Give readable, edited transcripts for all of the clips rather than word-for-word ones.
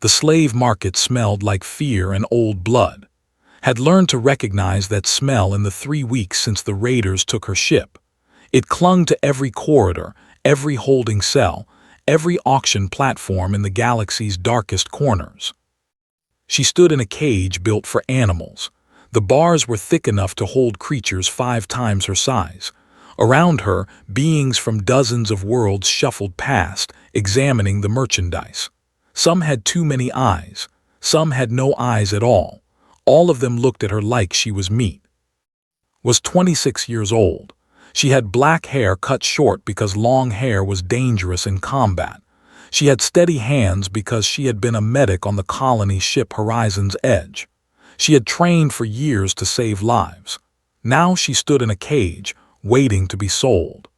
The slave market smelled like fear and old blood. Had learned to recognize that smell in the 3 weeks since the raiders took her ship. It clung to every corridor, every holding cell, every auction platform in the galaxy's darkest corners. She stood in a cage built for animals. The bars were thick enough to hold creatures 5 times her size. Around her, beings from dozens of worlds shuffled past, examining the merchandise. Some had too many eyes. Some had no eyes at all. All of them looked at her like she was meat. Was 26 years old. She had black hair cut short because long hair was dangerous in combat. She had steady hands because she had been a medic on the colony ship Horizon's Edge. She had trained for years to save lives. Now she stood in a cage, waiting to be sold.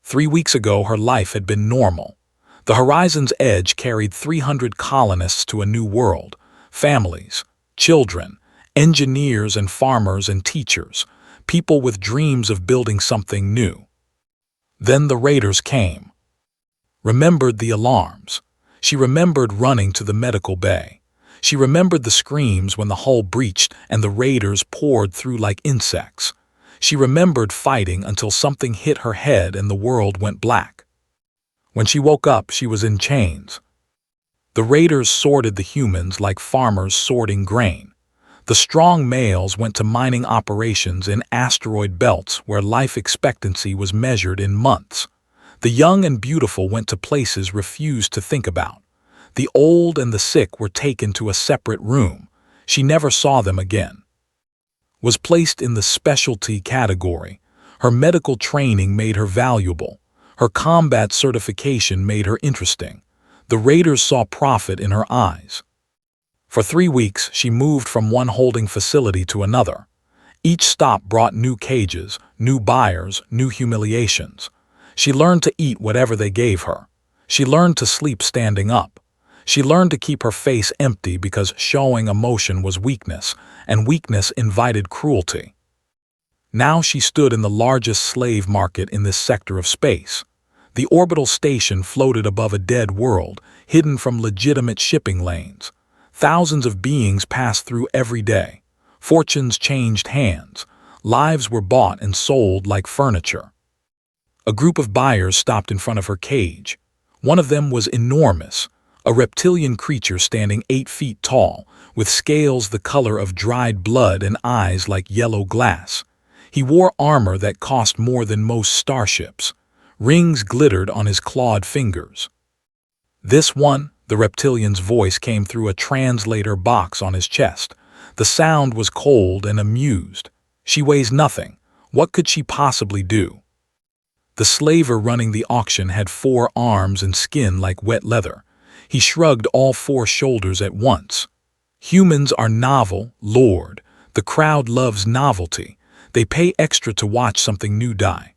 3 weeks ago, her life had been normal. The Horizon's Edge carried 300 colonists to a new world, families, children, engineers and farmers and teachers, people with dreams of building something new. Then the raiders came. Remembered the alarms. She remembered running to the medical bay. She remembered the screams when the hull breached and the raiders poured through like insects. She remembered fighting until something hit her head and the world went black. When she woke up, she was in chains. The raiders sorted the humans like farmers sorting grain. The strong males went to mining operations in asteroid belts where life expectancy was measured in months. The young and beautiful went to places refused to think about. The old and the sick were taken to a separate room. She never saw them again. Was placed in the specialty category. Her medical training made her valuable. Her combat certification made her interesting. The raiders saw profit in her eyes. For 3 weeks, she moved from one holding facility to another. Each stop brought new cages, new buyers, new humiliations. She learned to eat whatever they gave her. She learned to sleep standing up. She learned to keep her face empty because showing emotion was weakness, and weakness invited cruelty. Now she stood in the largest slave market in this sector of space. The orbital station floated above a dead world, hidden from legitimate shipping lanes. Thousands of beings passed through every day. Fortunes changed hands. Lives were bought and sold like furniture. A group of buyers stopped in front of her cage. One of them was enormous, a reptilian creature standing 8 feet tall, with scales the color of dried blood and eyes like yellow glass. He wore armor that cost more than most starships. Rings glittered on his clawed fingers. This one, the reptilian's voice came through a translator box on his chest. The sound was cold and amused. She weighs nothing. What could she possibly do? The slaver running the auction had 4 arms and skin like wet leather. He shrugged all 4 shoulders at once. Humans are novel, Lord. The crowd loves novelty. They pay extra to watch something new die.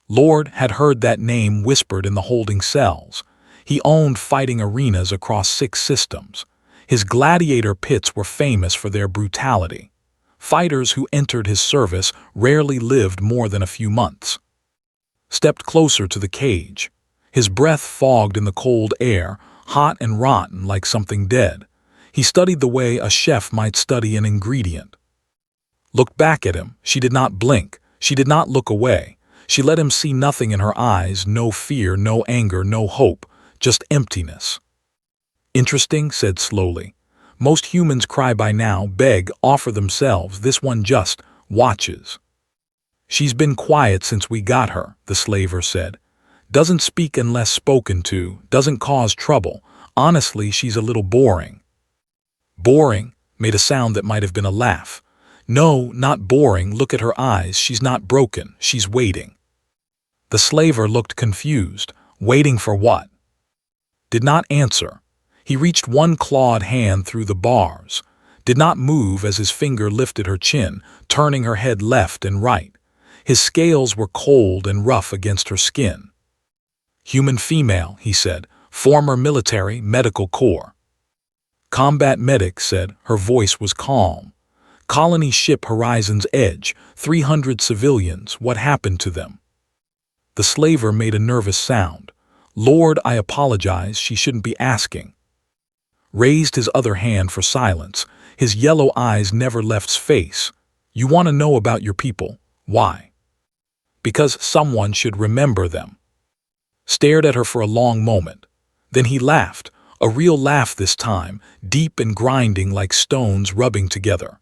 Lord had heard that name whispered in the holding cells. He owned fighting arenas across 6 systems. His gladiator pits were famous for their brutality. Fighters who entered his service rarely lived more than a few months. Stepped closer to the cage. His breath fogged in the cold air, hot and rotten like something dead. He studied the way a chef might study an ingredient. Looked back at him. She did not blink. She did not look away. She let him see nothing in her eyes, no fear, no anger, no hope, just emptiness. Interesting, said slowly. Most humans cry by now, beg, offer themselves. This one just watches. She's been quiet since we got her, the slaver said. Doesn't speak unless spoken to, doesn't cause trouble. Honestly, she's a little boring. Boring? Made a sound that might have been a laugh. No, not boring. Look at her eyes. She's not broken. She's waiting. The slaver looked confused. Waiting for what? Did not answer. He reached one clawed hand through the bars. Did not move as his finger lifted her chin, turning her head left and right. His scales were cold and rough against her skin. Human female, he said. Former military, medical corps. Combat medic, said. Her voice was calm. Colony ship Horizon's Edge, 300 civilians. What happened to them? The slaver made a nervous sound. Lord, I apologize. She shouldn't be asking. raised his other hand for silence. His yellow eyes never left his face. You want to know about your people. Why? Because someone should remember them. Stared at her for a long moment. Then he laughed, a real laugh this time, deep and grinding like stones rubbing together.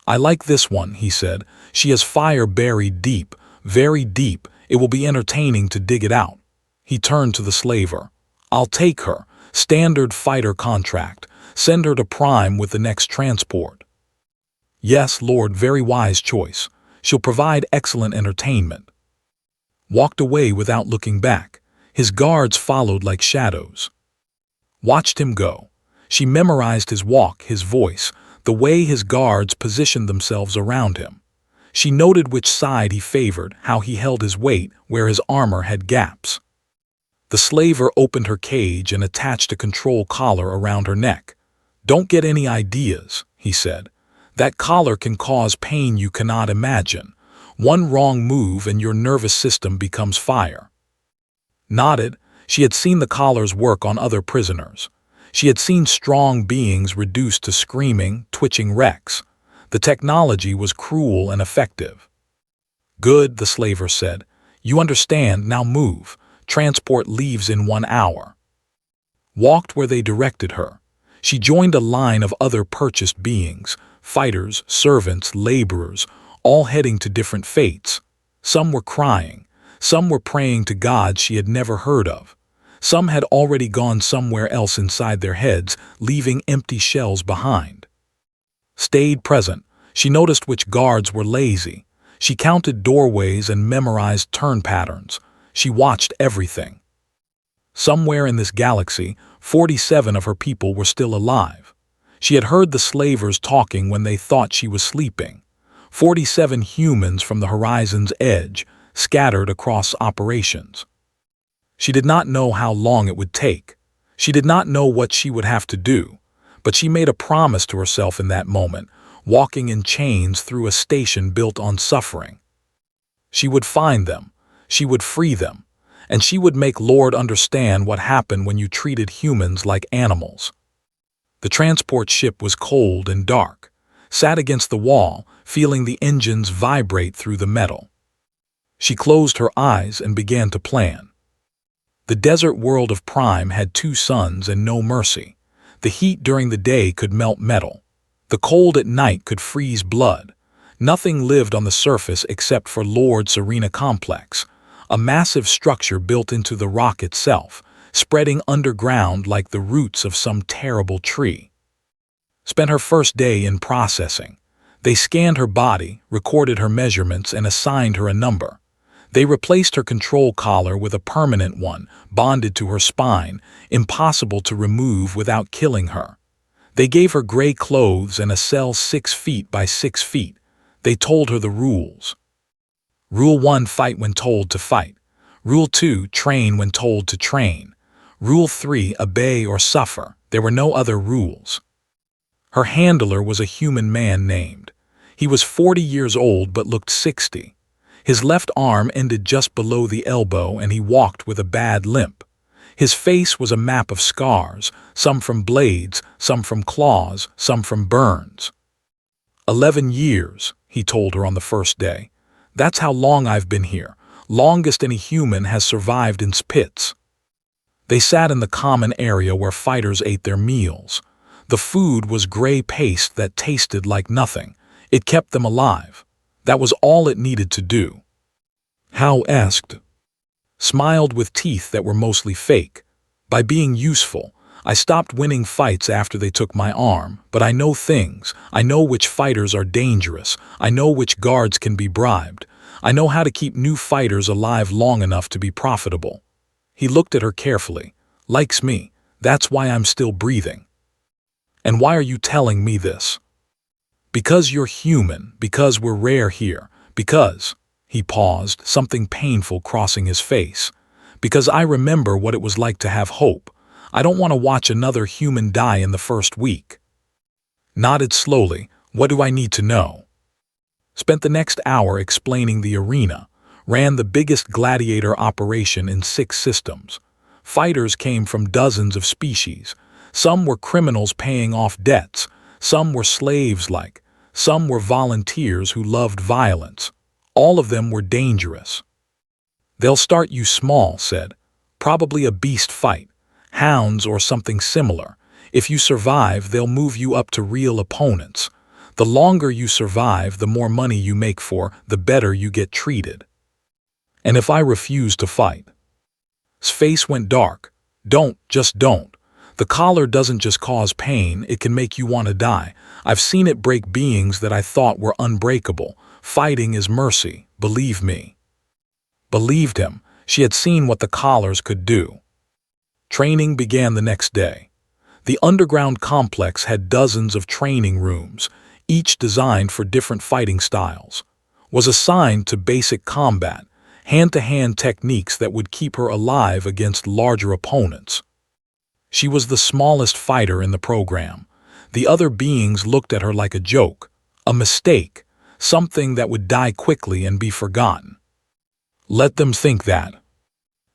I like this one, he said. She has fire buried deep, very deep. It will be entertaining to dig it out. He turned to the slaver. I'll take her. Standard fighter contract. Send her to Prime with the next transport. Yes, Lord, very wise choice. She'll provide excellent entertainment. Walked away without looking back. His guards followed like shadows. Watched him go. She memorized his walk, his voice, the way his guards positioned themselves around him. She noted which side he favored, how he held his weight, where his armor had gaps. The slaver opened her cage and attached a control collar around her neck. Don't get any ideas, he said. That collar can cause pain you cannot imagine. One wrong move and your nervous system becomes fire. Nodded. She had seen the collars work on other prisoners. She had seen strong beings reduced to screaming, twitching wrecks. The technology was cruel and effective. Good, the slaver said. You understand, now move. Transport leaves in 1 hour. Walked where they directed her. She joined a line of other purchased beings, fighters, servants, laborers, all heading to different fates. Some were crying. Some were praying to gods she had never heard of. Some had already gone somewhere else inside their heads, leaving empty shells behind. Stayed present. She noticed which guards were lazy. She counted doorways and memorized turn patterns. She watched everything. Somewhere in this galaxy, 47 of her people were still alive. She had heard the slavers talking when they thought she was sleeping. 47 humans from the horizon's edge, scattered across operations. She did not know how long it would take. She did not know what she would have to do, but she made a promise to herself in that moment, walking in chains through a station built on suffering. She would find them, she would free them, and she would make Lord understand what happened when you treated humans like animals. The transport ship was cold and dark, sat against the wall, feeling the engines vibrate through the metal. She closed her eyes and began to plan. The desert world of Prime had 2 suns and no mercy. The heat during the day could melt metal. The cold at night could freeze blood. Nothing lived on the surface except for Lord's Arena Complex, a massive structure built into the rock itself, spreading underground like the roots of some terrible tree. Spent her first day in processing. They scanned her body, recorded her measurements, and assigned her a number. They replaced her control collar with a permanent one, bonded to her spine, impossible to remove without killing her. They gave her gray clothes and a cell 6 feet by 6 feet. They told her the rules. Rule 1, fight when told to fight. Rule 2, train when told to train. Rule 3, obey or suffer. There were no other rules. Her handler was a human man named. He was 40 years old but looked 60. His left arm ended just below the elbow and he walked with a bad limp. His face was a map of scars, some from blades, some from claws, some from burns. 11 years, he told her on the first day. That's how long I've been here, longest any human has survived in pits. They sat in the common area where fighters ate their meals. The food was gray paste that tasted like nothing. It kept them alive. That was all it needed to do. How asked. Smiled with teeth that were mostly fake. By being useful, I stopped winning fights after they took my arm, but I know things. I know which fighters are dangerous. I know which guards can be bribed. I know how to keep new fighters alive long enough to be profitable. He looked at her carefully. Likes me. That's why I'm still breathing. And why are you telling me this? Because you're human, because we're rare here, because, he paused, something painful crossing his face, because I remember what it was like to have hope. I don't want to watch another human die in the first week. Nodded slowly. What do I need to know? Spent the next hour explaining the arena, ran the biggest gladiator operation in 6 systems. Fighters came from dozens of species. Some were criminals paying off debts, some were slaves-like, some were volunteers who loved violence. All of them were dangerous. "They'll start you small," said. "Probably a beast fight, hounds or something similar. If you survive, they'll move you up to real opponents. The longer you survive, the more money you make the better you get treated." "And if I refuse to fight?" His face went dark. "Don't, just don't. The collar doesn't just cause pain, it can make you want to die. I've seen it break beings that I thought were unbreakable. Fighting is mercy, believe me." Believed him. She had seen what the collars could do. Training began the next day. The underground complex had dozens of training rooms, each designed for different fighting styles. Was assigned to basic combat, hand-to-hand techniques that would keep her alive against larger opponents. She was the smallest fighter in the program. The other beings looked at her like a joke, a mistake, something that would die quickly and be forgotten. Let them think that.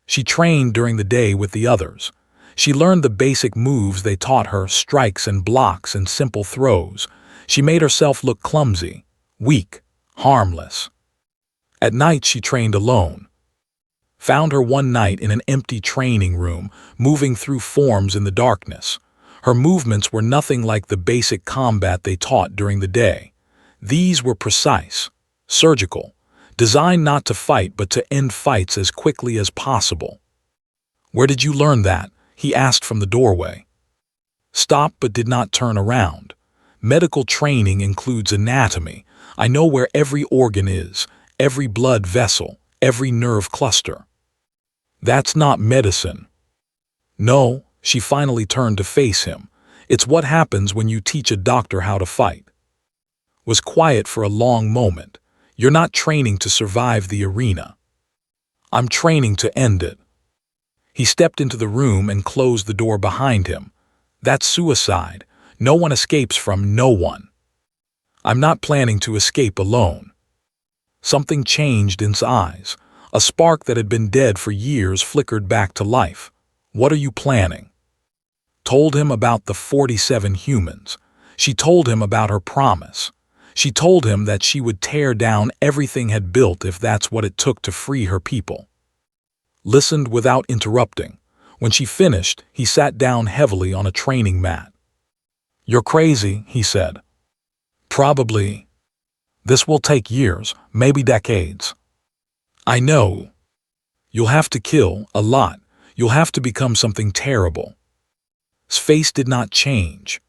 She trained during the day with the others. She learned the basic moves they taught her, strikes and blocks and simple throws. She made herself look clumsy, weak, harmless. At night she trained alone. Found her one night in an empty training room, moving through forms in the darkness. Her movements were nothing like the basic combat they taught during the day. These were precise, surgical, designed not to fight but to end fights as quickly as possible. "Where did you learn that?" he asked from the doorway. Stopped but did not turn around. "Medical training includes anatomy. I know where every organ is, every blood vessel, every nerve cluster." "That's not medicine." "No," she finally turned to face him. "It's what happens when you teach a doctor how to fight." Was quiet for a long moment. "You're not training to survive the arena." "I'm training to end it." He stepped into the room and closed the door behind him. "That's suicide. No one escapes from no one." "I'm not planning to escape alone." Something changed in his eyes. A spark that had been dead for years flickered back to life. "What are you planning?" Told him about the 47 humans. She told him about her promise. She told him that she would tear down everything had built if that's what it took to free her people. Listened without interrupting. When she finished, he sat down heavily on a training mat. "You're crazy," he said. "Probably. This will take years, maybe decades." "I know. You'll have to kill, a lot. You'll have to become something terrible." His face did not change.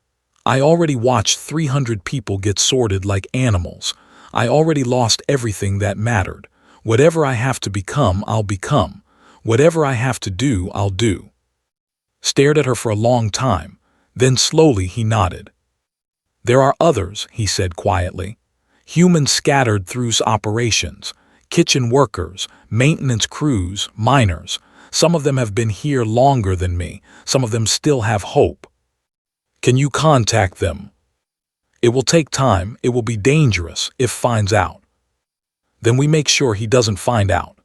"I already watched 300 people get sorted like animals. I already lost everything that mattered. Whatever I have to become, I'll become. Whatever I have to do, I'll do." Stared at her for a long time. Then slowly he nodded. "There are others," he said quietly. "Humans scattered through operations. Kitchen workers, maintenance crews, miners. Some of them have been here longer than me. Some of them still have hope. Can you contact them?" "It will take time. It will be dangerous if finds out." "Then we make sure he doesn't find out."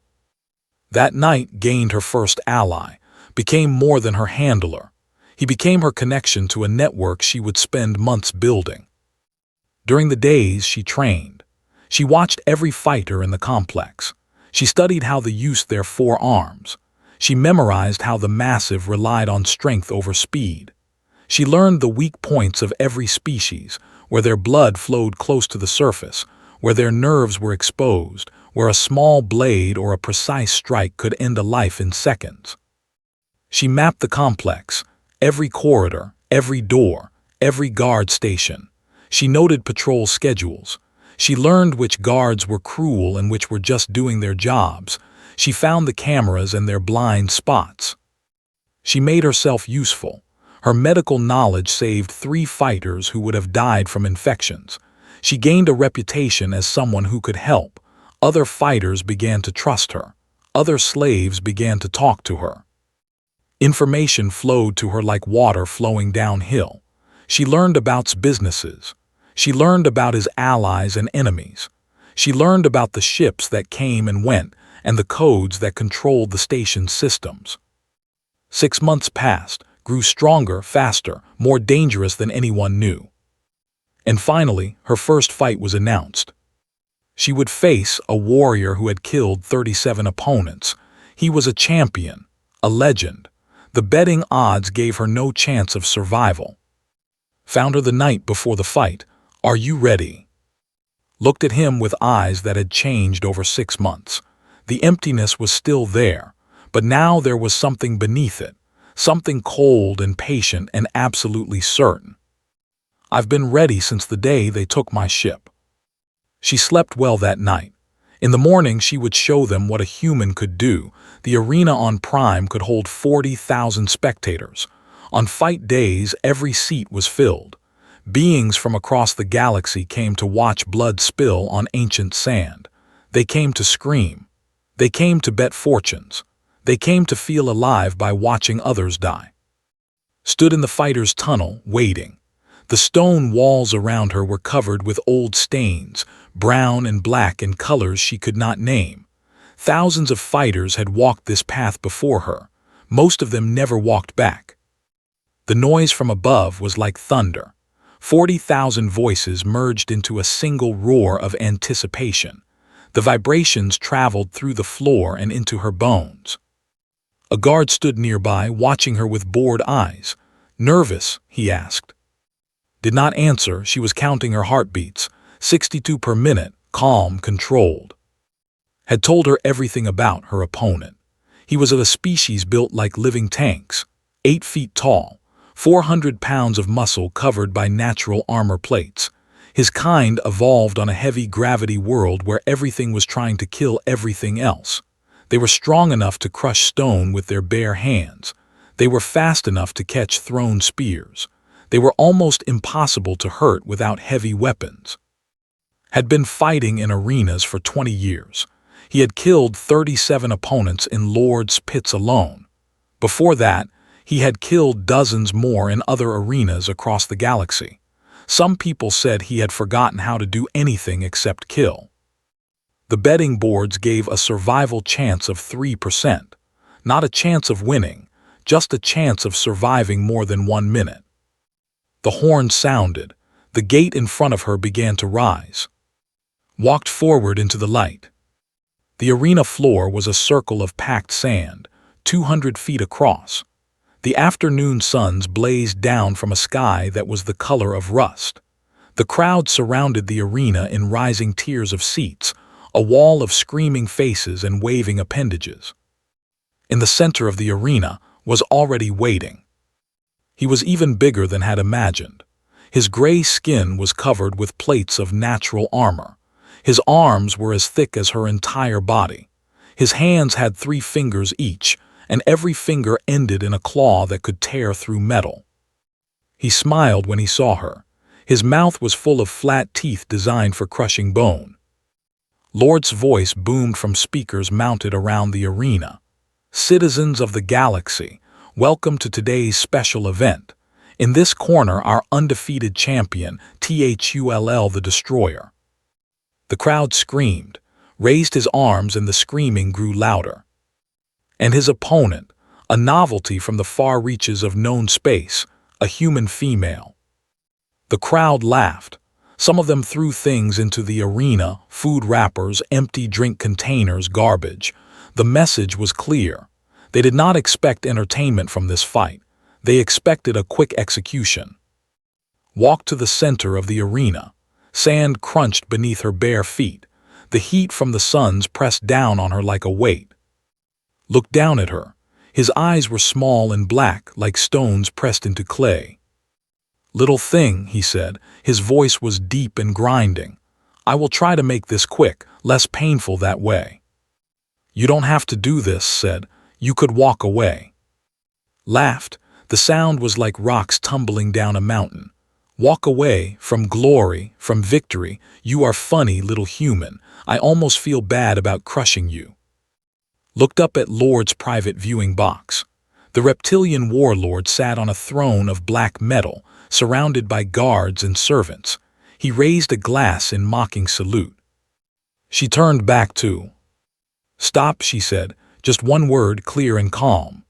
That night gained her first ally, became more than her handler. He became her connection to a network she would spend months building. During the days she trained. She watched every fighter in the complex. She studied how they used their forearms. She memorized how the massive relied on strength over speed. She learned the weak points of every species, where their blood flowed close to the surface, where their nerves were exposed, where a small blade or a precise strike could end a life in seconds. She mapped the complex, every corridor, every door, every guard station. She noted patrol schedules. She learned which guards were cruel and which were just doing their jobs. She found the cameras and their blind spots. She made herself useful. Her medical knowledge saved 3 fighters who would have died from infections. She gained a reputation as someone who could help. Other fighters began to trust her. Other slaves began to talk to her. Information flowed to her like water flowing downhill. She learned about businesses. She learned about his allies and enemies. She learned about the ships that came and went and the codes that controlled the station's systems. 6 months passed. grew stronger, faster, more dangerous than anyone knew. And finally, her first fight was announced. She would face a warrior who had killed 37 opponents. He was a champion, a legend. The betting odds gave her no chance of survival. Found her the night before the fight. "Are you ready?" Looked at him with eyes that had changed over 6 months. The emptiness was still there, but now there was something beneath it, something cold and patient and absolutely certain. "I've been ready since the day they took my ship." She slept well that night. In the morning she would show them what a human could do. The arena on Prime could hold 40,000 spectators. On fight days, every seat was filled. Beings from across the galaxy came to watch blood spill on ancient sand. They came to scream. They came to bet fortunes. They came to feel alive by watching others die. Stood in the fighter's tunnel, waiting. The stone walls around her were covered with old stains, brown and black in colors she could not name. Thousands of fighters had walked this path before her. Most of them never walked back. The noise from above was like thunder. 40,000 voices merged into a single roar of anticipation. The vibrations traveled through the floor and into her bones. A guard stood nearby, watching her with bored eyes. "Nervous?" he asked. Did not answer. She was counting her heartbeats, 62 per minute, calm, controlled. Had told her everything about her opponent. He was of a species built like living tanks, 8 feet tall, 400 pounds of muscle covered by natural armor plates. His kind evolved on a heavy gravity world where everything was trying to kill everything else. They were strong enough to crush stone with their bare hands. They were fast enough to catch thrown spears. They were almost impossible to hurt without heavy weapons. Had been fighting in arenas for 20 years. He had killed 37 opponents in Lord's Pits alone. Before that, he had killed dozens more in other arenas across the galaxy. Some people said he had forgotten how to do anything except kill. The betting boards gave a survival chance of 3%. Not a chance of winning, just a chance of surviving more than 1 minute. The horn sounded. The gate in front of her began to rise. Walked forward into the light. The arena floor was a circle of packed sand, 200 feet across. The afternoon suns blazed down from a sky that was the color of rust. The crowd surrounded the arena in rising tiers of seats, a wall of screaming faces and waving appendages. In the center of the arena was already waiting. He was even bigger than had imagined. His gray skin was covered with plates of natural armor. His arms were as thick as her entire body. His hands had 3 fingers each, and every finger ended in a claw that could tear through metal. He smiled when he saw her. His mouth was full of flat teeth designed for crushing bone. Lord's voice boomed from speakers mounted around the arena. "Citizens of the galaxy, welcome to today's special event. In this corner, our undefeated champion, THULL the Destroyer." The crowd screamed, raised his arms, and the screaming grew louder. And his opponent, a novelty from the far reaches of known space, a human female. The crowd laughed. Some of them threw things into the arena, food wrappers, empty drink containers, garbage. The message was clear. They did not expect entertainment from this fight. They expected a quick execution. Walked to the center of the arena. Sand crunched beneath her bare feet. The heat from the suns pressed down on her like a weight. Looked down at her. His eyes were small and black, like stones pressed into clay. "Little thing," he said. His voice was deep and grinding. "I will try to make this quick, less painful that way." "You don't have to do this," said. "You could walk away." Laughed. The sound was like rocks tumbling down a mountain. "Walk away, from glory, from victory. You are funny, little human. I almost feel bad about crushing you." Looked up at Lord's private viewing box. The reptilian warlord sat on a throne of black metal, surrounded by guards and servants. He raised a glass in mocking salute. She turned back too. "Stop," she said. "Just one word, clear and calm."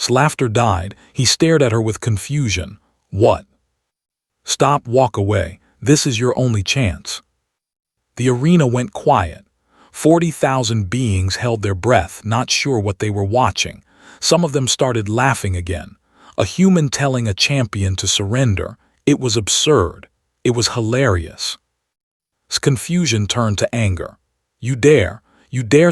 His laughter died. He stared at her with confusion. What? Stop, walk away. This is your only chance. The arena went quiet. 40,000 beings held their breath, not sure what they were watching. Some of them started laughing again. A human telling a champion to surrender. It was absurd. It was hilarious. His confusion turned to anger. You dare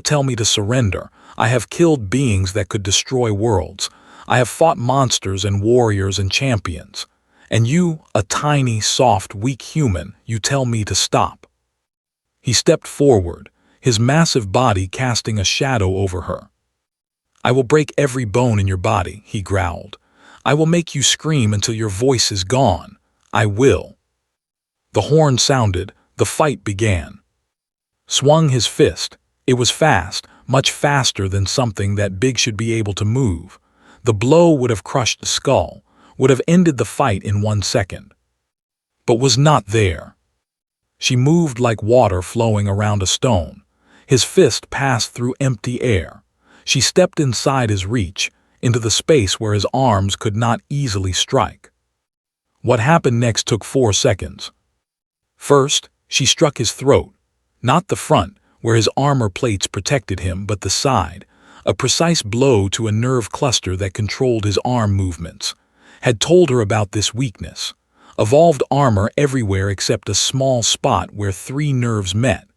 tell me to surrender. I have killed beings that could destroy worlds. I have fought monsters and warriors and champions. And you, a tiny, soft, weak human, you tell me to stop. He stepped forward, his massive body casting a shadow over her. I will break every bone in your body, he growled. I will make you scream until your voice is gone. I will. The horn sounded. The fight began. Swung his fist. It was fast, much faster than something that big should be able to move. The blow would have crushed the skull, would have ended the fight in 1 second. But was not there. She moved like water flowing around a stone. His fist passed through empty air. She stepped inside his reach, into the space where his arms could not easily strike. What happened next took 4 seconds. First, she struck his throat, not the front, where his armor plates protected him, but the side, a precise blow to a nerve cluster that controlled his arm movements, had told her about this weakness. Evolved armor everywhere except a small spot where 3 nerves met.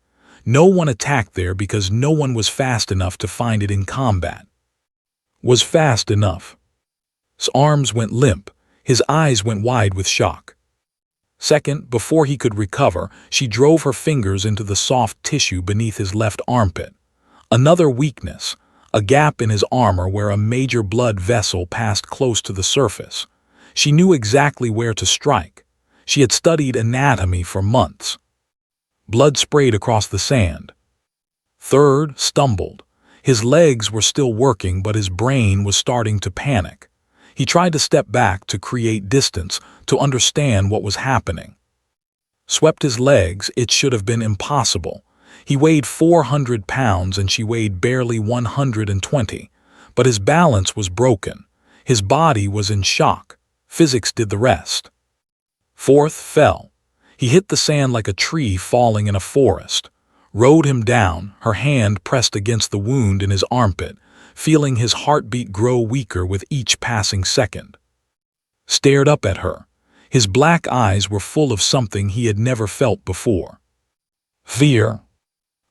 No one attacked there because no one was fast enough to find it in combat. Was fast enough. His arms went limp, his eyes went wide with shock. Second, before he could recover, she drove her fingers into the soft tissue beneath his left armpit. Another weakness, a gap in his armor where a major blood vessel passed close to the surface. She knew exactly where to strike. She had studied anatomy for months. Blood sprayed across the sand. Third, stumbled. His legs were still working, but his brain was starting to panic. He tried to step back to create distance, to understand what was happening. Swept his legs, it should have been impossible. He weighed 400 pounds and she weighed barely 120, but his balance was broken. His body was in shock. Physics did the rest. Fourth, fell. He hit the sand like a tree falling in a forest. Rode him down, her hand pressed against the wound in his armpit, feeling his heartbeat grow weaker with each passing second. Stared up at her. His black eyes were full of something he had never felt before. Fear.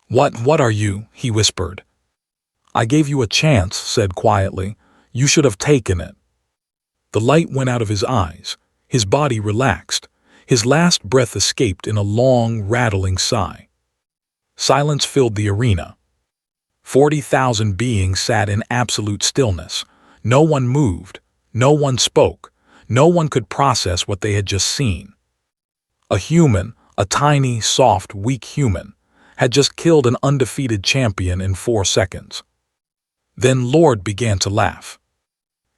What are you? He whispered. I gave you a chance, said quietly. You should have taken it. The light went out of his eyes. His body relaxed. His last breath escaped in a long, rattling sigh. Silence filled the arena. 40,000 beings sat in absolute stillness. No one moved. No one spoke. No one could process what they had just seen. A human, a tiny, soft, weak human, had just killed an undefeated champion in 4 seconds. Then Lord began to laugh.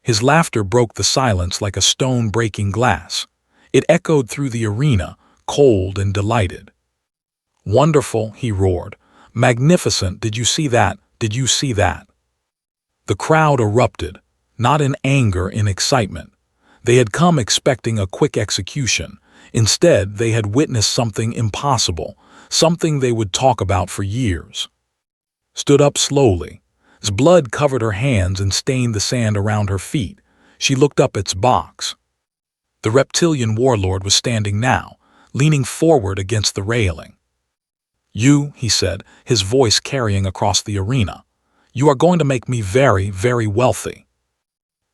His laughter broke the silence like a stone breaking glass. It echoed through the arena, cold and delighted. Wonderful, he roared. Magnificent, did you see that? Did you see that? The crowd erupted, not in anger, in excitement. They had come expecting a quick execution. Instead, they had witnessed something impossible, something they would talk about for years. Stood up slowly. His blood covered her hands and stained the sand around her feet. She looked up at its box. The reptilian warlord was standing now, leaning forward against the railing. You, he said, his voice carrying across the arena, you are going to make me very, very wealthy.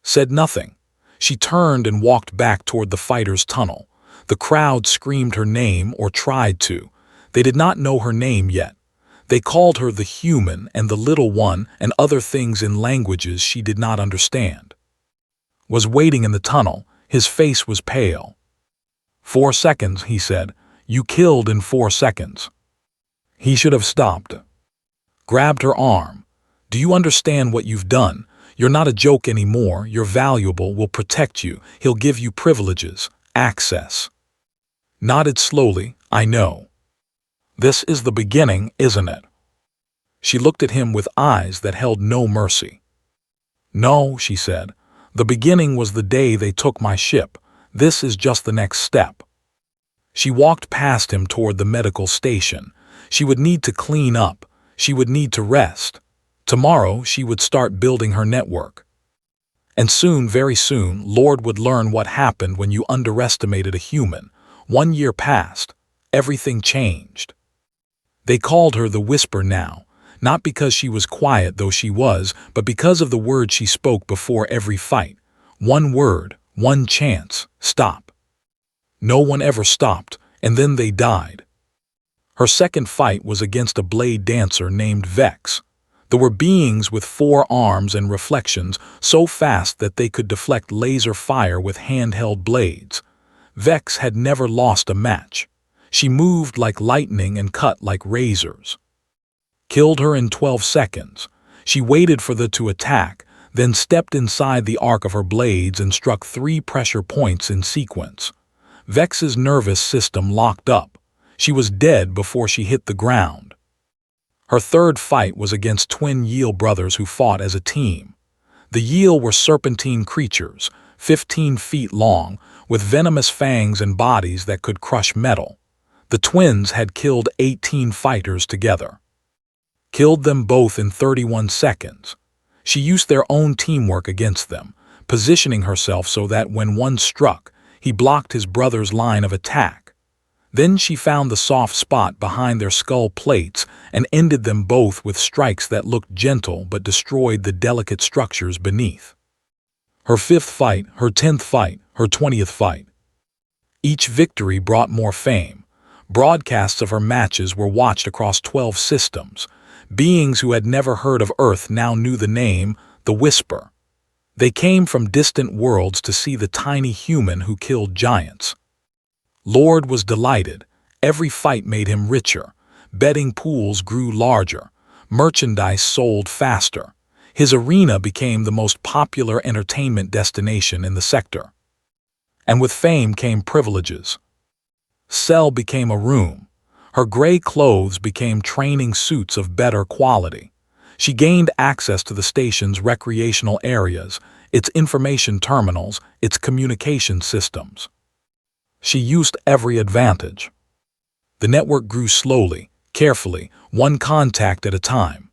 Said nothing. She turned and walked back toward the fighter's tunnel. The crowd screamed her name, or tried to. They did not know her name yet. They called her the human and the little one and other things in languages she did not understand. Was waiting in the tunnel. His face was pale. 4 seconds, he said. You killed in 4 seconds. He should have stopped. Grabbed her arm. Do you understand what you've done? You're not a joke anymore. You're valuable. We'll protect you. He'll give you privileges, access. Nodded slowly. I know. This is the beginning, isn't it? She looked at him with eyes that held no mercy. No, she said. The beginning was the day they took my ship. This is just the next step. She walked past him toward the medical station. She would need to clean up. She would need to rest. Tomorrow she would start building her network. And soon, very soon, Lord would learn what happened when you underestimated a human. 1 year passed. Everything changed. They called her the Whisper now, not because she was quiet, though she was, but because of the word she spoke before every fight. One word, one chance, stop. No one ever stopped, and then they died. Her second fight was against a blade dancer named Vex. There were beings with 4 arms and reflections so fast that they could deflect laser fire with handheld blades. Vex had never lost a match. She moved like lightning and cut like razors. Killed her in 12 seconds. She waited for the to attack, then stepped inside the arc of her blades and struck 3 pressure points in sequence. Vex's nervous system locked up. She was dead before she hit the ground. Her third fight was against twin Yeel brothers who fought as a team. The Yeel were serpentine creatures, 15 feet long, with venomous fangs and bodies that could crush metal. The twins had killed 18 fighters together. Killed them both in 31 seconds. She used their own teamwork against them, positioning herself so that when one struck, he blocked his brother's line of attack. Then she found the soft spot behind their skull plates and ended them both with strikes that looked gentle but destroyed the delicate structures beneath. Her 5th fight, her 10th fight, her 20th fight. Each victory brought more fame. Broadcasts of her matches were watched across 12 systems. Beings who had never heard of Earth now knew the name, the Whisper. They came from distant worlds to see the tiny human who killed giants. Lord was delighted. Every fight made him richer. Betting pools grew larger. Merchandise sold faster. His arena became the most popular entertainment destination in the sector. And with fame came privileges. Cell became a room. Her gray clothes became training suits of better quality. She gained access to the station's recreational areas, its information terminals, its communication systems. She used every advantage. The network grew slowly, carefully, one contact at a time.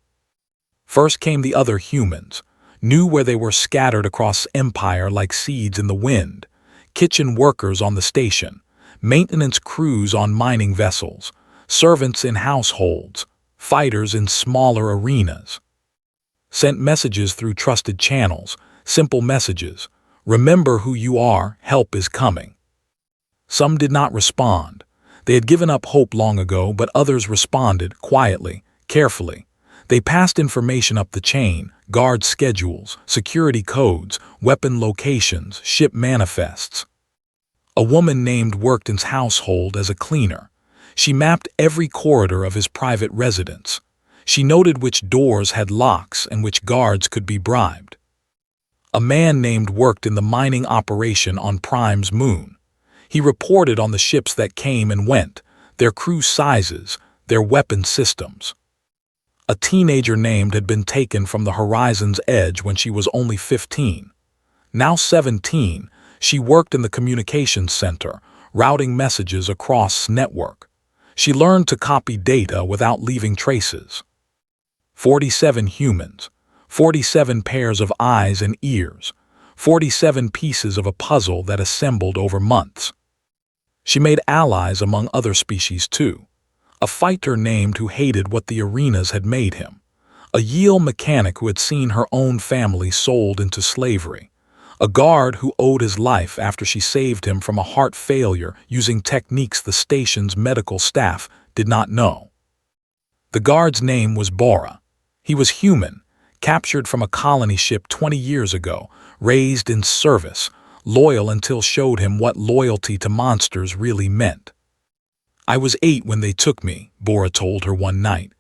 First came the other humans, knew where they were scattered across Empire like seeds in the wind, kitchen workers on the station, maintenance crews on mining vessels, servants in households, fighters in smaller arenas. Sent messages through trusted channels, simple messages. Remember who you are, help is coming. Some did not respond. They had given up hope long ago, but others responded, quietly, carefully. They passed information up the chain, guard schedules, security codes, weapon locations, ship manifests. A woman named worked in his household as a cleaner. She mapped every corridor of his private residence. She noted which doors had locks and which guards could be bribed. A man named worked in the mining operation on Prime's moon. He reported on the ships that came and went, their crew sizes, their weapon systems. A teenager named had been taken from the horizon's edge when she was only 15. Now 17, she worked in the communications center, routing messages across network. She learned to copy data without leaving traces. 47 humans, 47 pairs of eyes and ears, 47 pieces of a puzzle that assembled over months. She made allies among other species too. A fighter named who hated what the arenas had made him. A Yeel mechanic who had seen her own family sold into slavery. A guard who owed his life after she saved him from a heart failure using techniques the station's medical staff did not know. The guard's name was Bora. He was human, captured from a colony ship 20 years ago, raised in service, loyal until showed him what loyalty to monsters really meant. I was 8 when they took me, Bora told her one night.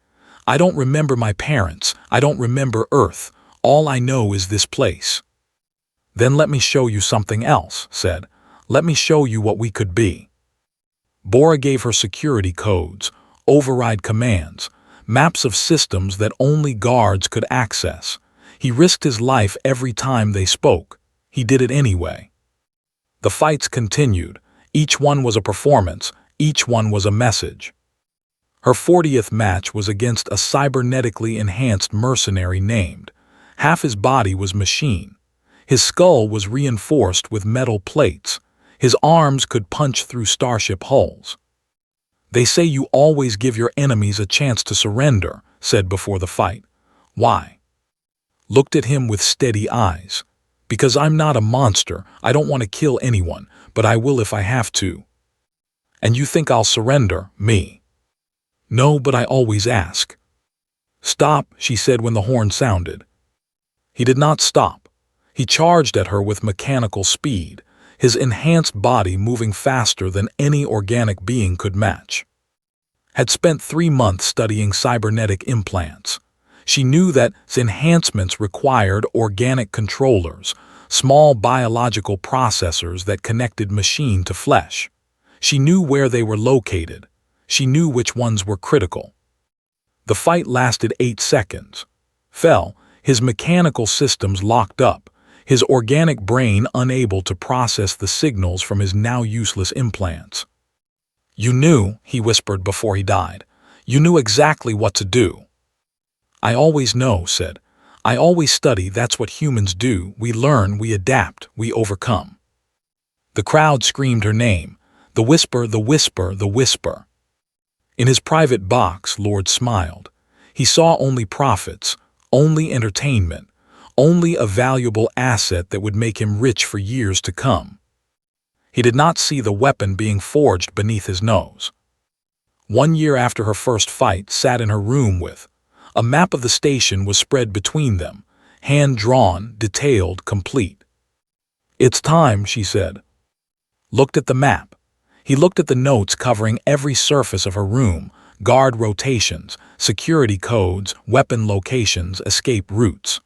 I don't remember my parents, I don't remember Earth, all I know is this place. Then let me show you something else, said. Let me show you what we could be. Bora gave her security codes, override commands, maps of systems that only guards could access. He risked his life every time they spoke. he did it anyway. The fights continued. Each one was a performance. Each one was a message. Her 40th match was against a cybernetically enhanced mercenary named. Half his body was machine. His skull was reinforced with metal plates. His arms could punch through starship hulls. "They say you always give your enemies a chance to surrender," said before the fight. "Why?" Looked at him with steady eyes. "Because I'm not a monster. I don't want to kill anyone, but I will if I have to." "And you think I'll surrender, me?" "No, but I always ask." "Stop," she said when the horn sounded. He did not stop. He charged at her with mechanical speed, his enhanced body moving faster than any organic being could match. Had spent 3 months studying cybernetic implants. She knew that enhancements required organic controllers, small biological processors that connected machine to flesh. She knew where they were located. She knew which ones were critical. The fight lasted 8 seconds. Fell, his mechanical systems locked up, his organic brain unable to process the signals from his now useless implants. "You knew," he whispered before he died. "You knew exactly what to do." "I always know," said. "I always study. That's what humans do. We learn, we adapt, we overcome." The crowd screamed her name. The whisper, the whisper, the whisper. In his private box, Lord smiled. He saw only profits, only entertainment, only a valuable asset that would make him rich for years to come. He did not see the weapon being forged beneath his nose. 1 year after her first fight, sat in her room with. A map of the station was spread between them, hand-drawn, detailed, complete. "It's time," she said. Looked at the map. He looked at the notes covering every surface of her room, guard rotations, security codes, weapon locations, escape routes.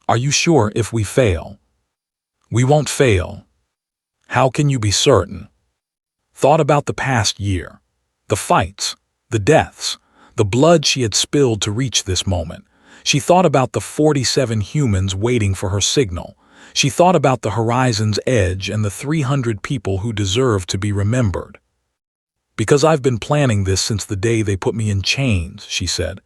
"Are you sure if we fail?" "We won't fail." "How can you be certain?" Thought about the past year. The fights, the deaths, the blood she had spilled to reach this moment. She thought about the 47 humans waiting for her signal. She thought about the horizon's edge and the 300 people who deserve to be remembered. "Because I've been planning this since the day they put me in chains," she said.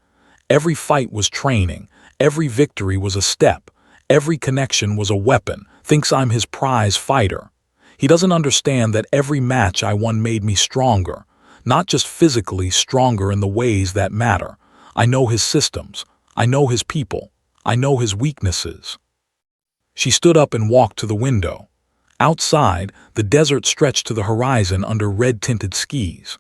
"Every fight was training. Every victory was a step. Every connection was a weapon. Thinks I'm his prize fighter. He doesn't understand that every match I won made me stronger. Not just physically, stronger in the ways that matter. I know his systems. I know his people. I know his weaknesses." She stood up and walked to the window. Outside, the desert stretched to the horizon under red-tinted skis.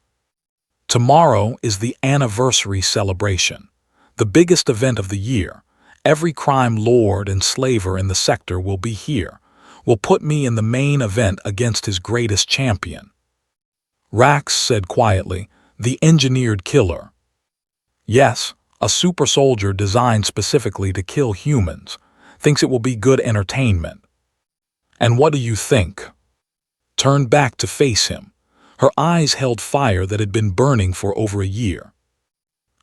Tomorrow is the anniversary celebration, the biggest event of the year. Every crime lord and slaver in the sector will be here, will put me in the main event against his greatest champion. Rax said quietly, "The engineered killer." "Yes, a super soldier designed specifically to kill humans. Thinks it will be good entertainment." "And what do you think?" Turned back to face him. Her eyes held fire that had been burning for over a year.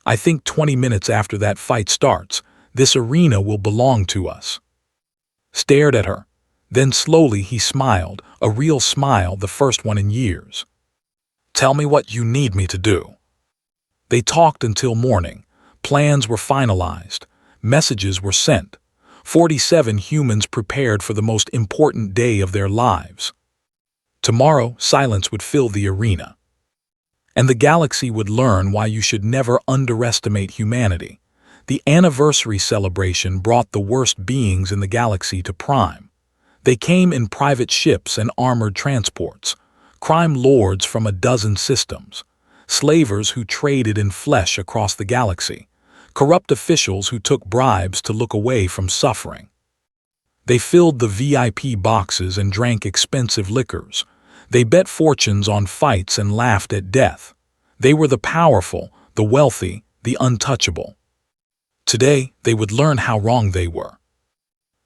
"I think 20 minutes after that fight starts, this arena will belong to us." Stared at her. Then slowly he smiled, a real smile, the first one in years. "Tell me what you need me to do." They talked until morning. Plans were finalized. Messages were sent. 47 humans prepared for the most important day of their lives. Tomorrow, silence would fill the arena. And the galaxy would learn why you should never underestimate humanity. The anniversary celebration brought the worst beings in the galaxy to Prime. They came in private ships and armored transports, crime lords from a dozen systems, slavers who traded in flesh across the galaxy, corrupt officials who took bribes to look away from suffering. They filled the VIP boxes and drank expensive liquors. They bet fortunes on fights and laughed at death. They were the powerful, the wealthy, the untouchable. Today, they would learn how wrong they were.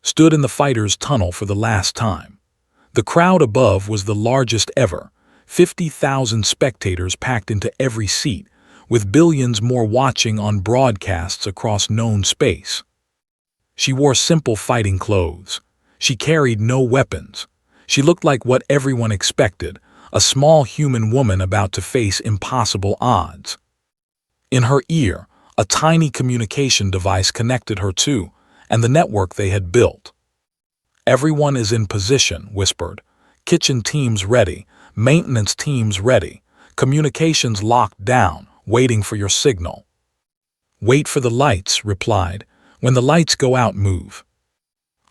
Stood in the fighter's tunnel for the last time. The crowd above was the largest ever, 50,000 spectators packed into every seat, with billions more watching on broadcasts across known space. She wore simple fighting clothes. She carried no weapons. She looked like what everyone expected, a small human woman about to face impossible odds. In her ear, a tiny communication device connected her to, and the network they had built. "Everyone is in position," whispered. "Kitchen teams ready, maintenance teams ready, communications locked down, waiting for your signal." "Wait for the lights," replied. "When the lights go out, move."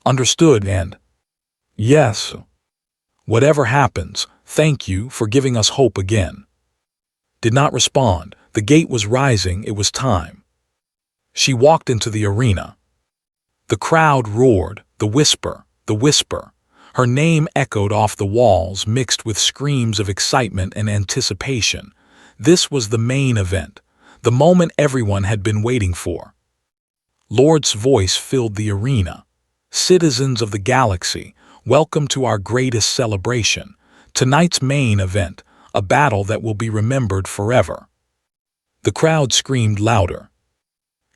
"Understood," and "Yes. Whatever happens, thank you for giving us hope again." Did not respond. The gate was rising. It was time. She walked into the arena. The crowd roared, the whisper, the whisper. Her name echoed off the walls, mixed with screams of excitement and anticipation. This was the main event, the moment everyone had been waiting for. Lord's voice filled the arena. "Citizens of the galaxy, welcome to our greatest celebration. Tonight's main event, a battle that will be remembered forever." The crowd screamed louder.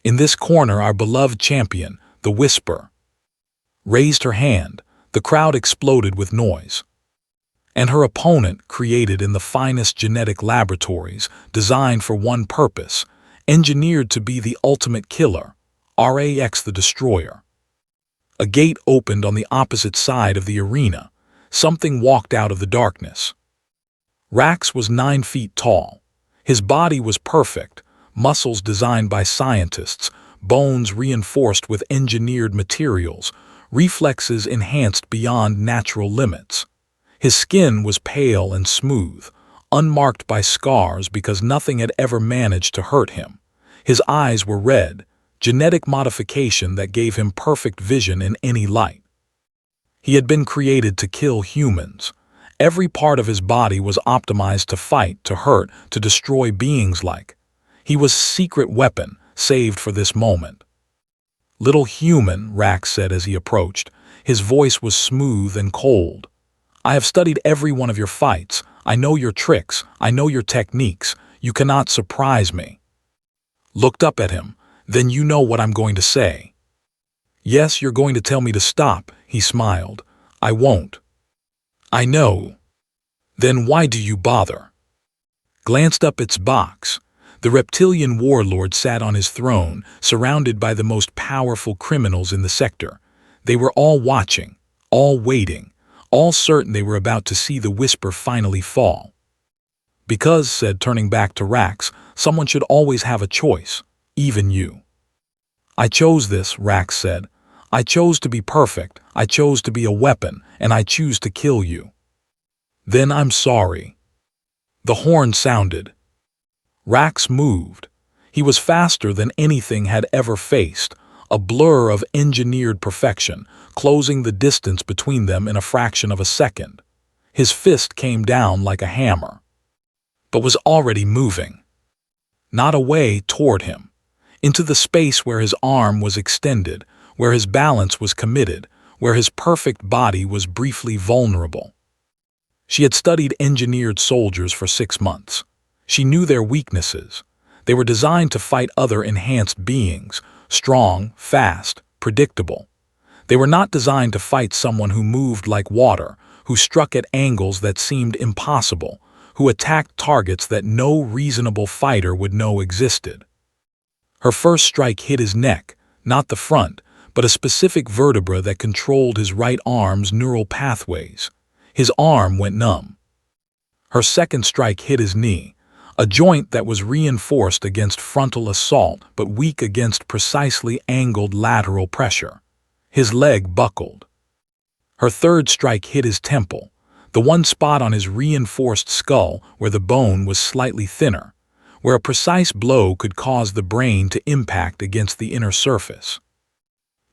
"In this corner, our beloved champion," the whisper raised her hand. The crowd exploded with noise. "And her opponent, created in the finest genetic laboratories, designed for one purpose, engineered to be the ultimate killer, RAX the Destroyer." A gate opened on the opposite side of the arena. Something walked out of the darkness. Rax was 9 feet tall. His body was perfect, muscles designed by scientists, bones reinforced with engineered materials, reflexes enhanced beyond natural limits. His skin was pale and smooth, unmarked by scars because nothing had ever managed to hurt him. His eyes were red, genetic modification that gave him perfect vision in any light. He had been created to kill humans. Every part of his body was optimized to fight, to hurt, to destroy beings like. He was a secret weapon, saved for this moment. "Little human," Rax said as he approached. His voice was smooth and cold. "I have studied every one of your fights. I know your tricks. I know your techniques. You cannot surprise me." Looked up at him. "Then you know what I'm going to say." "Yes, you're going to tell me to stop," he smiled. "I won't." "I know." "Then why do you bother?" Glanced up its box. The reptilian warlord sat on his throne, surrounded by the most powerful criminals in the sector. They were all watching, all waiting, all certain they were about to see the whisper finally fall. "Because," said, turning back to Rax, "someone should always have a choice, even you." "I chose this," Rax said. "I chose to be perfect, I chose to be a weapon, and I choose to kill you." "Then I'm sorry." The horn sounded. Rax moved. He was faster than anything had ever faced, a blur of engineered perfection, closing the distance between them in a fraction of a second. His fist came down like a hammer, but was already moving. Not away, toward him, into the space where his arm was extended, where his balance was committed, where his perfect body was briefly vulnerable. She had studied engineered soldiers for 6 months. She knew their weaknesses. They were designed to fight other enhanced beings, strong, fast, predictable. They were not designed to fight someone who moved like water, who struck at angles that seemed impossible, who attacked targets that no reasonable fighter would know existed. Her first strike hit his neck, not the front, but a specific vertebra that controlled his right arm's neural pathways. His arm went numb. Her second strike hit his knee, a joint that was reinforced against frontal assault but weak against precisely angled lateral pressure. His leg buckled. Her third strike hit his temple, the one spot on his reinforced skull where the bone was slightly thinner, where a precise blow could cause the brain to impact against the inner surface.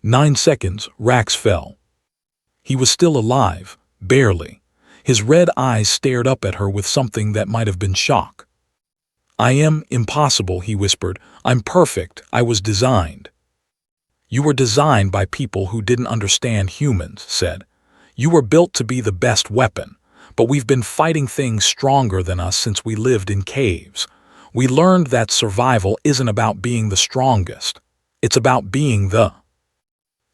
9 seconds, Rax fell. He was still alive, barely. His red eyes stared up at her with something that might have been shock. "I am impossible," he whispered. "I'm perfect. I was designed." "You were designed by people who didn't understand humans," said. "You were built to be the best weapon, but we've been fighting things stronger than us since we lived in caves. We learned that survival isn't about being the strongest. It's about being the..."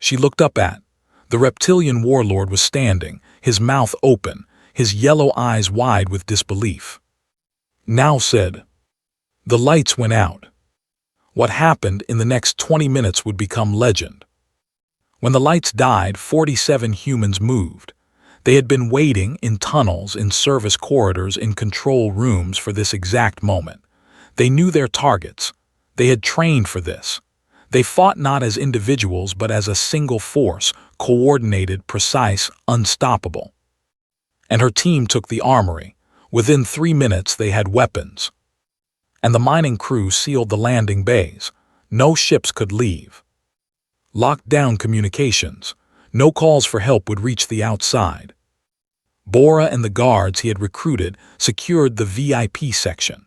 She looked up at The reptilian warlord was standing, his mouth open, his yellow eyes wide with disbelief. Now said. The lights went out. What happened in the next 20 minutes would become legend. When the lights died, 47 humans moved. They had been waiting in tunnels, in service corridors, in control rooms for this exact moment. They knew their targets. They had trained for this. They fought not as individuals but as a single force, coordinated, precise, unstoppable. And her team took the armory. Within 3 minutes they had weapons. And the mining crew sealed the landing bays. No ships could leave. Locked down communications. No calls for help would reach the outside. Bora and the guards he had recruited secured the VIP section.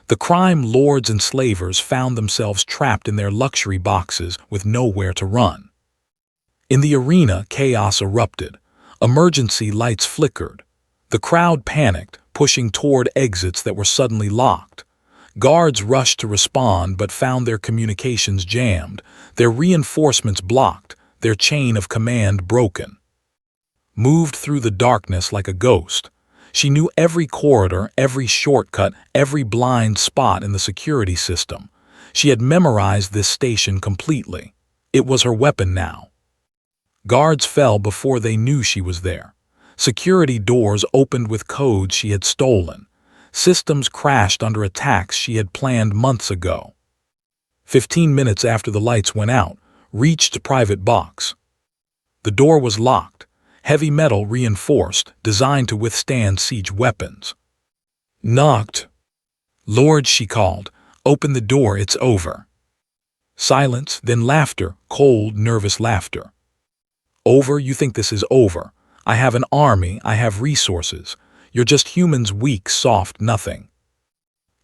The crime lords and slavers found themselves trapped in their luxury boxes with nowhere to run. In the arena, chaos erupted. Emergency lights flickered. The crowd panicked, pushing toward exits that were suddenly locked. Guards rushed to respond but found their communications jammed, their reinforcements blocked, their chain of command broken. Moved through the darkness like a ghost. She knew every corridor, every shortcut, every blind spot in the security system. She had memorized this station completely. It was her weapon now. Guards fell before they knew she was there. Security doors opened with codes she had stolen. Systems crashed under attacks she had planned months ago. 15 minutes after the lights went out, reached private box. The door was locked. Heavy metal reinforced, designed to withstand siege weapons. Knocked. Lord, she called. Open the door, it's over. Silence, then laughter, cold, nervous laughter. Over? You think this is over? I have an army, I have resources. You're just humans, weak, soft, nothing.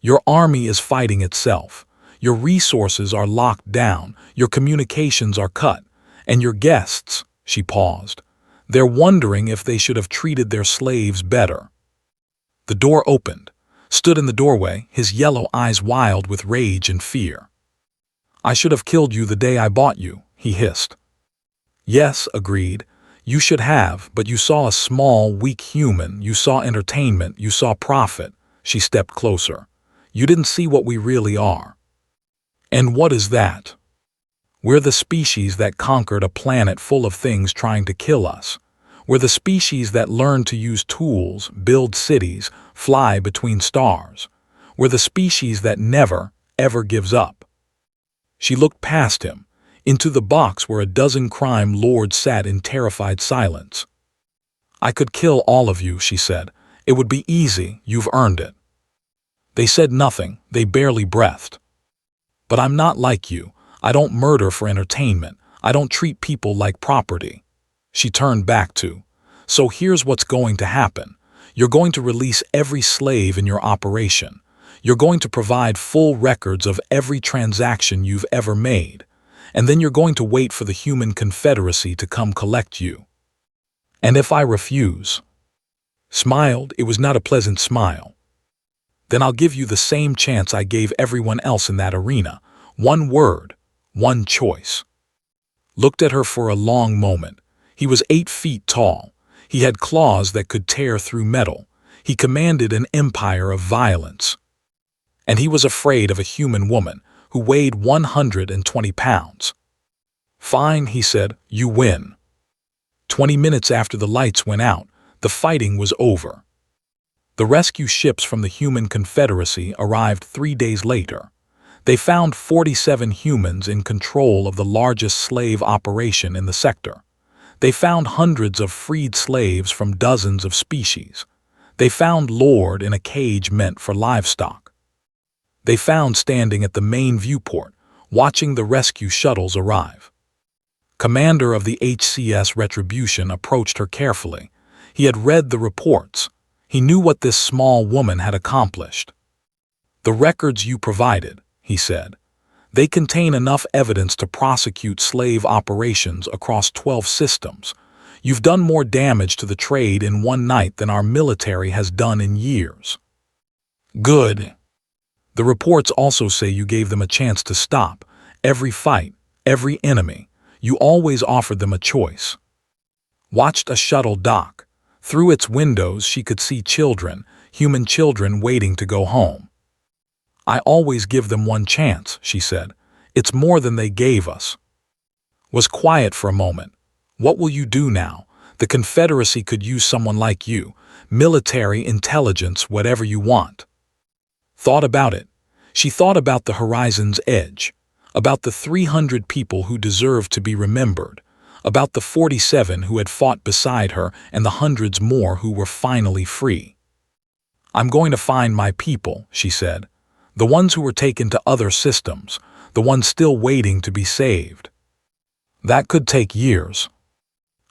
Your army is fighting itself. Your resources are locked down, your communications are cut, and your guests, she paused. They're wondering if they should have treated their slaves better. The door opened. Stood in the doorway, his yellow eyes wild with rage and fear. I should have killed you the day I bought you, he hissed. Yes, agreed. You should have, but you saw a small, weak human, you saw entertainment, you saw profit. She stepped closer. You didn't see what we really are. And what is that? We're the species that conquered a planet full of things trying to kill us. We're the species that learned to use tools, build cities, fly between stars. We're the species that never, ever gives up. She looked past him, into the box where a dozen crime lords sat in terrified silence. I could kill all of you, she said. It would be easy, you've earned it. They said nothing, they barely breathed. But I'm not like you. I don't murder for entertainment. I don't treat people like property. She turned back to. So here's what's going to happen. You're going to release every slave in your operation. You're going to provide full records of every transaction you've ever made. And then you're going to wait for the human confederacy to come collect you. And if I refuse? Smiled, it was not a pleasant smile. Then I'll give you the same chance I gave everyone else in that arena. One word. One choice. Looked at her for a long moment. He was 8 feet tall. He had claws that could tear through metal. He commanded an empire of violence. And he was afraid of a human woman who weighed 120 pounds. Fine, he said, you win. 20 minutes after the lights went out, the fighting was over. The rescue ships from the human confederacy arrived 3 days later. They found 47 humans in control of the largest slave operation in the sector. They found hundreds of freed slaves from dozens of species. They found Lord in a cage meant for livestock. They found standing at the main viewport, watching the rescue shuttles arrive. Commander of the HCS Retribution approached her carefully. He had read the reports. He knew what this small woman had accomplished. The records you provided, he said. They contain enough evidence to prosecute slave operations across 12 systems. You've done more damage to the trade in one night than our military has done in years. Good. The reports also say you gave them a chance to stop. Every fight, every enemy. You always offered them a choice. watched a shuttle dock. Through its windows she could see children, human children waiting to go home. "I always give them one chance," she said. "It's more than they gave us." Was quiet for a moment. "What will you do now? The Confederacy could use someone like you. Military, intelligence, whatever you want." Thought about it. She thought about the horizon's edge, about the 300 people who deserved to be remembered, about the 47 who had fought beside her and the hundreds more who were finally free. "I'm going to find my people," she said. "The ones who were taken to other systems, the ones still waiting to be saved. That could take years."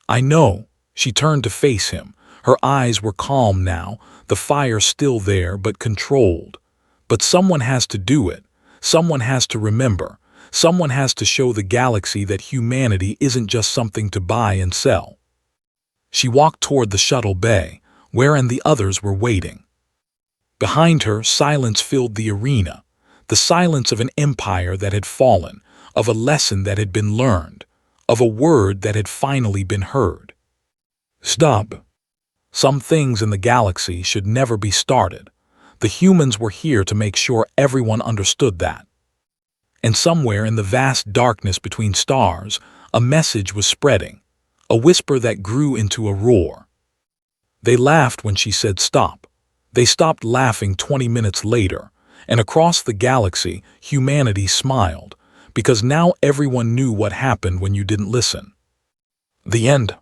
"I know." She turned to face him. Her eyes were calm now, the fire still there but controlled. "But someone has to do it. Someone has to remember. Someone has to show the galaxy that humanity isn't just something to buy and sell." She walked toward the shuttle bay, wherein the others were waiting. Behind her, silence filled the arena, the silence of an empire that had fallen, of a lesson that had been learned, of a word that had finally been heard. Stop. Some things in the galaxy should never be started. The humans were here to make sure everyone understood that. And somewhere in the vast darkness between stars, a message was spreading, a whisper that grew into a roar. They laughed when she said stop. They stopped laughing 20 minutes later, and across the galaxy, humanity smiled, because now everyone knew what happened when you didn't listen. The end.